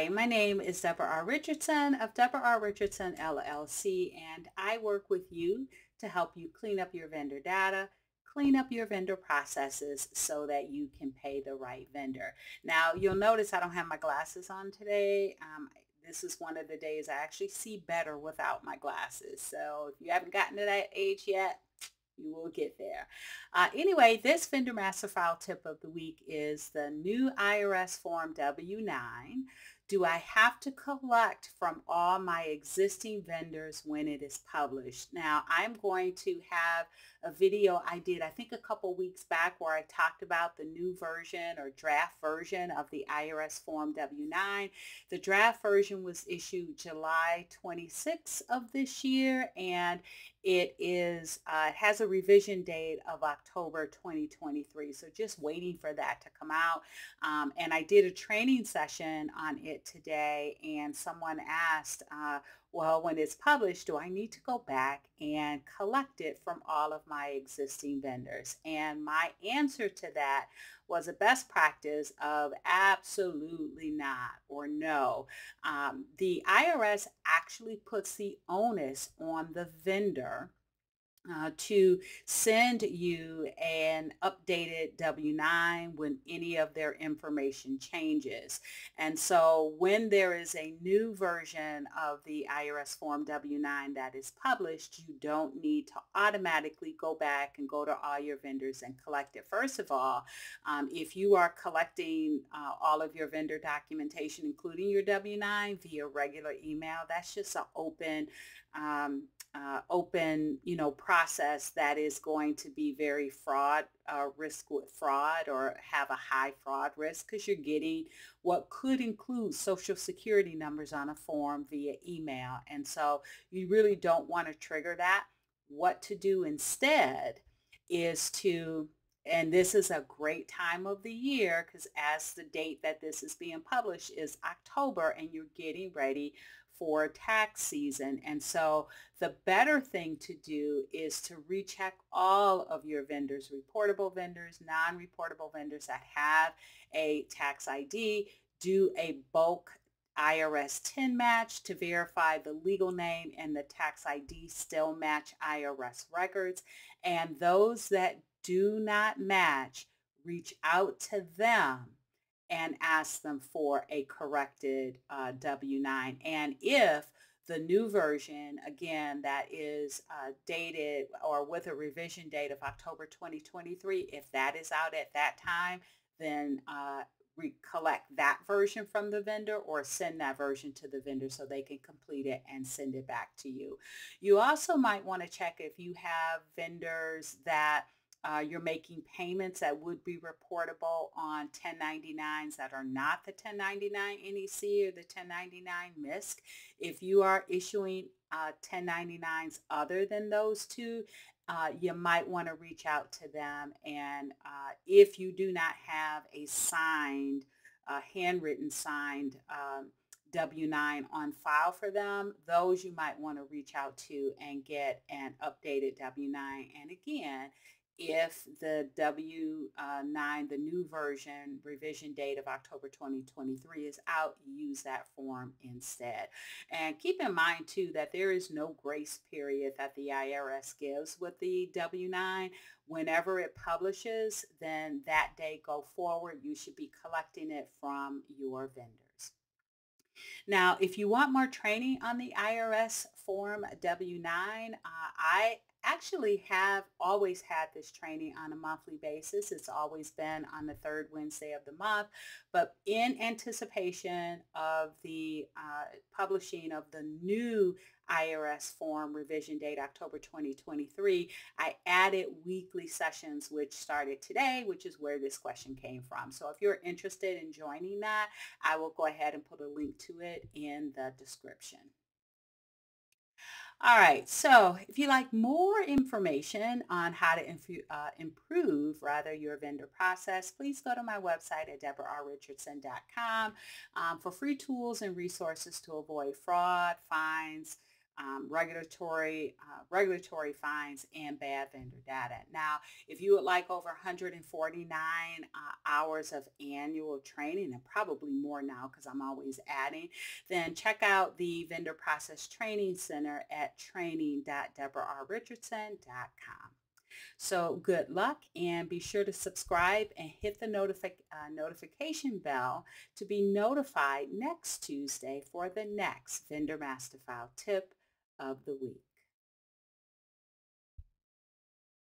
Hi, my name is Debra R. Richardson of Debra R. Richardson LLC, and I work with you to help you clean up your vendor data, clean up your vendor processes so that you can pay the right vendor. Now, you'll notice I don't have my glasses on today. This is one of the days I actually see better without my glasses. So if you haven't gotten to that age yet, you will get there. Anyway, this vendor master file tip of the week is the new IRS Form W-9. Do I have to collect from all my existing vendors when it is published? Now, I'm going to have a video I did, I think a couple weeks back, where I talked about the new version or draft version of the IRS Form W-9. The draft version was issued July 26th of this year, and it has a revision date of October 2023. So just waiting for that to come out. And I did a training session on it today, and someone asked, well, when it's published, do I need to go back and collect it from all of my existing vendors? And my answer to that was a best practice of absolutely not or no. The IRS actually puts the onus on the vendor to send you an updated W-9 when any of their information changes. And so when there is a new version of the IRS Form W-9 that is published, you don't need to automatically go back and go to all your vendors and collect it. First of all, if you are collecting all of your vendor documentation, including your W-9 via regular email, that's just an open, process that is going to be very risk with fraud, or have a high fraud risk, because you're getting what could include social security numbers on a form via email. And so you really don't want to trigger that. What to do instead is and this is a great time of the year, because as the date that this is being published is October, and you're getting ready for tax season. And so the better thing to do is to recheck all of your vendors, reportable vendors, non-reportable vendors that have a tax ID. Do a bulk IRS 10 match to verify the legal name and the tax ID still match IRS records. And those that do not match, reach out to them and ask them for a corrected W-9. And if the new version, again, that is dated or with a revision date of October 2023, if that is out at that time, then collect that version from the vendor, or send that version to the vendor so they can complete it and send it back to you. You also might want to check if you have vendors that you're making payments that would be reportable on 1099s that are not the 1099 NEC or the 1099 MISC. If you are issuing 1099s other than those two, you might want to reach out to them. And if you do not have a signed, handwritten signed W-9 on file for them, those you might want to reach out to and get an updated W-9. And again, if the W-9, the new version, revision date of October 2023 is out, use that form instead. And keep in mind too that there is no grace period that the IRS gives with the W-9. Whenever it publishes, then that day go forward, you should be collecting it from your vendors. Now, if you want more training on the IRS Form W-9, I actually have always had this training on a monthly basis. It's always been on the third Wednesday of the month, but in anticipation of the publishing of the new IRS form revision date, October 2023, I added weekly sessions, which started today, which is where this question came from. So if you're interested in joining that, I will go ahead and put a link to it in the description. All right, so if you like more information on how to improve your vendor process, please go to my website at debrarrichardson.com for free tools and resources to avoid fraud, fines, regulatory fines, and bad vendor data. Now, if you would like over 149 hours of annual training, and probably more now because I'm always adding, then check out the Vendor Process Training Center at training.debrarrichardson.com. So good luck, and be sure to subscribe and hit the notification bell to be notified next Tuesday for the next Vendor Master File tip of the week.